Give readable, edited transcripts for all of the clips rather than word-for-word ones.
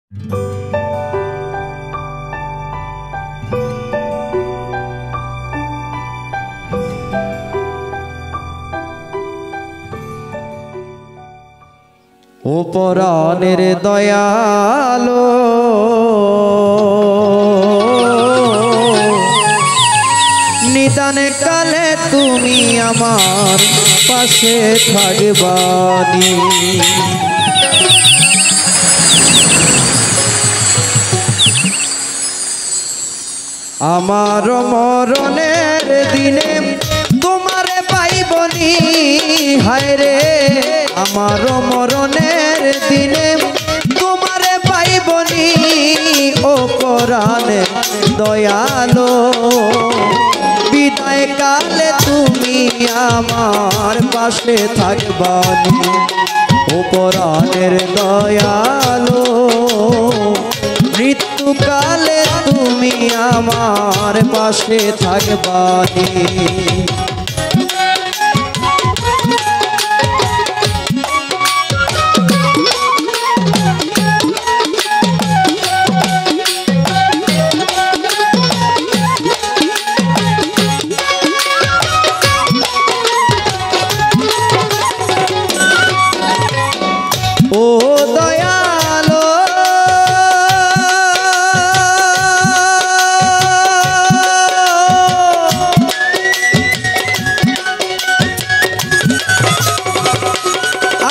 ও পরাণের দয়ালো নিদান কালে তুমি আমার পাশে থাকবানি। আমার মরণের দিনে তোমারে পাইবনি, হায় রে আমার মরণের দিনে তোমারে পাইবনি। ও পরাণে দয়ালো বিদায় কালে তুমি আমার পাশে থাকবানি। ও পরাণের দয়ালো মৃত্যুকালে তুমি আমার পাশে থাকবানি। ও দয়ালো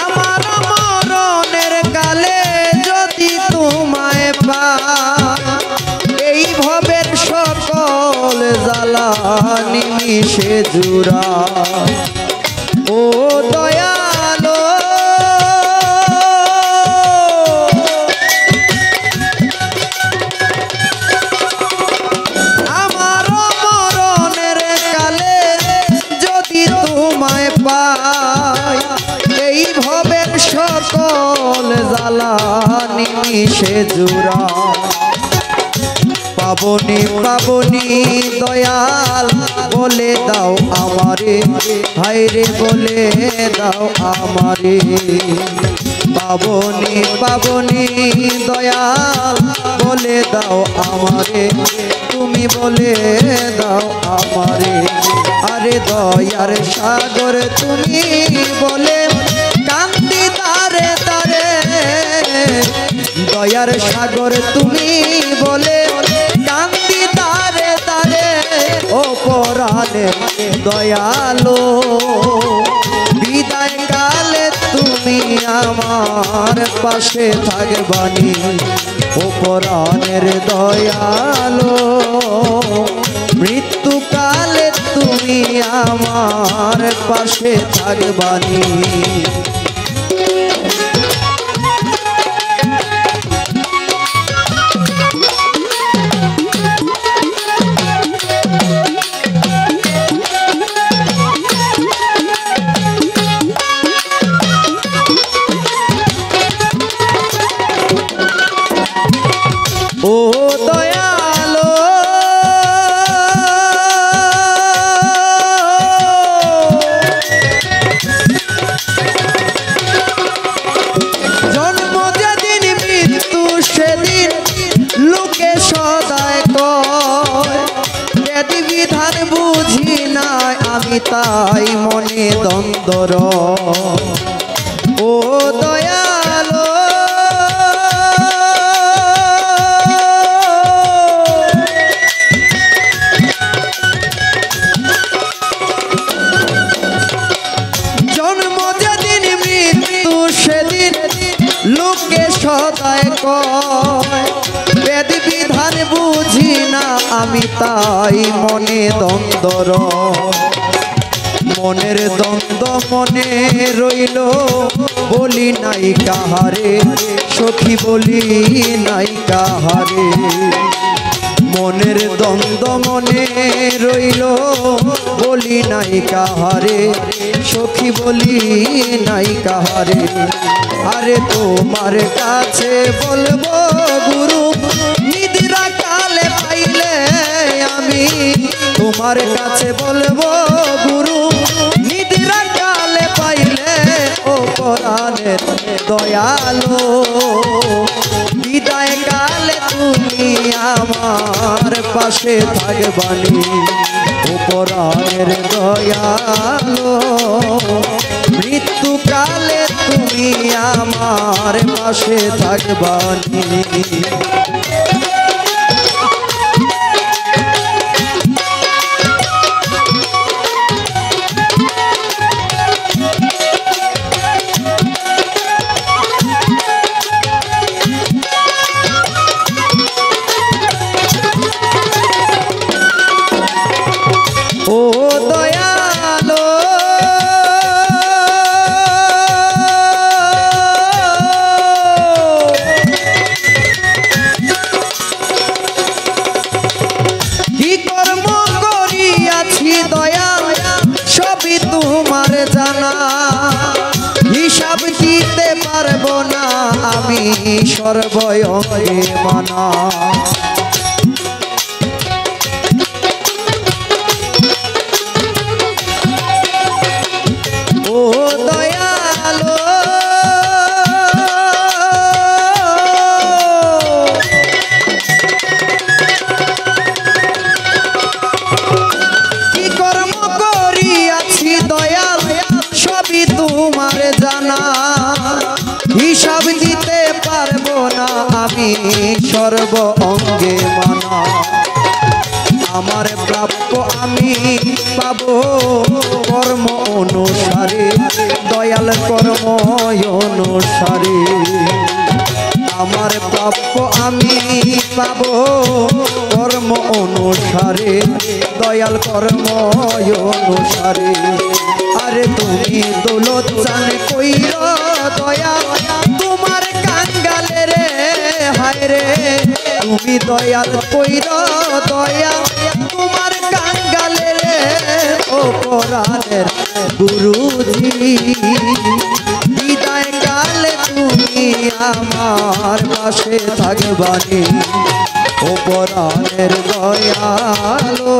আমার মরণের কালে যদি তোমায় পাই, এই ভবের সকল জ্বালা নিমিষে জুড়া। ও দয়ালো আমার মরণের কালে যদি তোমায় পাই, এই ভবের সকল জ্বালা নিমিষে জুড়া। পাবনি পাবনি দয়াল বলে দাও আমারে, হায়রে বলে দাও আমারে। পাবনি পাবনি দয়াল বলে দাও আমারে, তুমি বলে দাও আমারে। আরে দয়ার সাগর তুমি বলে কান্দি তারে তারে, দয়ার সাগর তুমি বলে কান্দি তারে তারে। ও পরাণে দয়ালো বিদায় কালে তুমি আমার পাশে থাকবানি। ও পরাণের দয়ালো মৃত্যুকালে তুমি আমার পাশে থাকবানি। ও দয়ালো জন্ম যেদিন মৃত্যু সেদিন লোকে সদায় কয়, ব্যাধি বিধান বুঝি নাই আমি তাই মনে দ্বন্দ্ব। ও দয়ালো লোকে সদায় কয়, ব্যাধি বিধান বুঝি না আমি তাই মনে দ্বন্দ্ব। মনের দ্বন্দ্ব মনে রইল বলি নাই কাহারে, সখী বলি নাই কাহারে। মনের দ্বন্দ্ব মনে রইল বলি নাই কাহারে, সখী বলি নাই কাহারে। আরে তোমার কাছে বলবো গুরু নিদ্রা কালে পাইলে আমি, তোমার কাছে বলবো গুরু নিদ্রা কালে পাইলে। ও পরাণের দয়ালো বিদায় আমার পাশে থাকবানি উপরানের দয়ালো মৃত্যুকালে তুমি আমার পাশে থাকবানি ও দয়ালো কি কর্ম করিয়াছি দয়া সবই তোমার জানা হিসাব দিতে পারবো না আমি সর্বঙ্গে মানা তোমার জানা হিসাব দিতে পারবো না আমি সর্ব অঙ্গে মানা আমার প্রাপ্য আমি পাবো কর্ম অনুসারে দয়াল কর্ম অনুসারে আমার প্রাপ্য আমি পাবো কর্ম অনুসারে দয়াল কর্ম অনুসারে আরে তুমি দৌলত চান কইর দয়া তোমার কাঙ্গালে রে হায় রে তুমি দয়াল কইর দয়া তোমার কাঙ্গালে রে ও কোরআনের গুরুজি বিদায় কালে তুমি আমার পাশে থাকবানি ও কোরআনের দয়ালো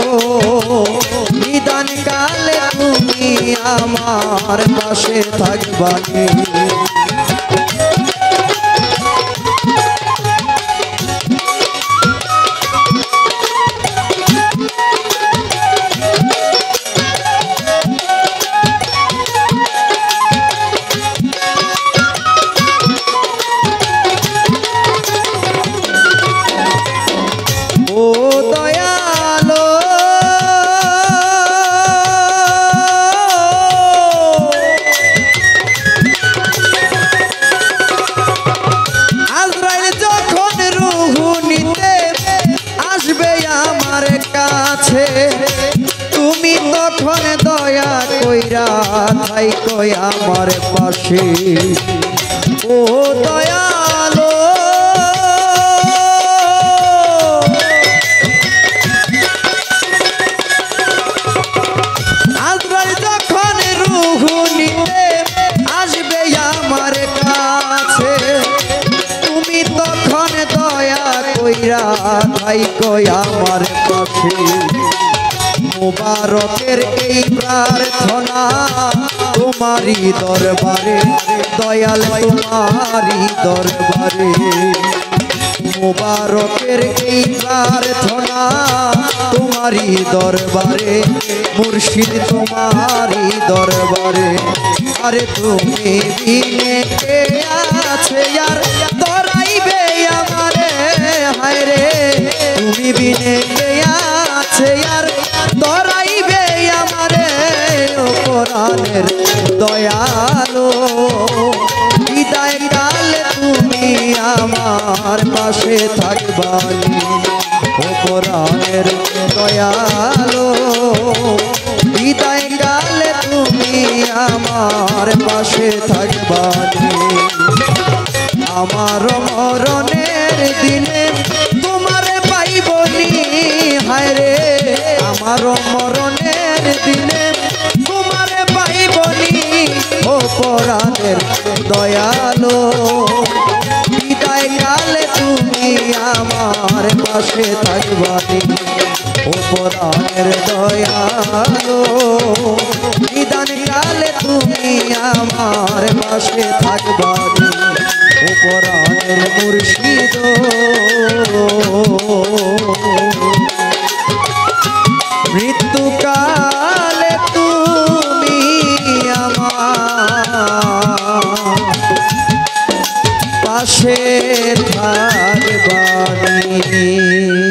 বিদান কালে তুমি আমার পাশে থাকবানি তুমি তখন দয়া কইরা থাই কই আমার পাশে ও দয়ালো আজরাইল যখন রূহ নিতে আসবে আমার কাছে তুমি তখন দয়া কইরা থাই কই আমার পাশে মুবারকের এই প্রার্থনা তোমারি দরবারে দয়াল তোমারি দরবারে মুবারকের এই প্রার্থনা তোমারি দরবারে মুর্শিদ তোমারি দরবারে আরে তুমি বিনে কে আছে আর ধরাইবে আমারে হায় রে তুমি বিনে কে আছে আর ধরাইবে আমারে ও কোরআনের দয়ালো বিদায় কালে তুমি আমার পাশে থাকবানি ও কোরআনের দয়ালো বিদায় কালে তুমি আমার পাশে থাকবানি আমার মরণের দিনে তোমারে পাইবনি হায় রে আমার মরণের দিনে তোমারে পাইবনি ও কোরআনের দয়ালো বিদায় কালে তুমি আমার পাশে থাকবানি ও কোরআনের দয়ালো বিদান কালে তুমি আমার পাশে থাকবানি ও কোরআনের মুর্শিদ জানি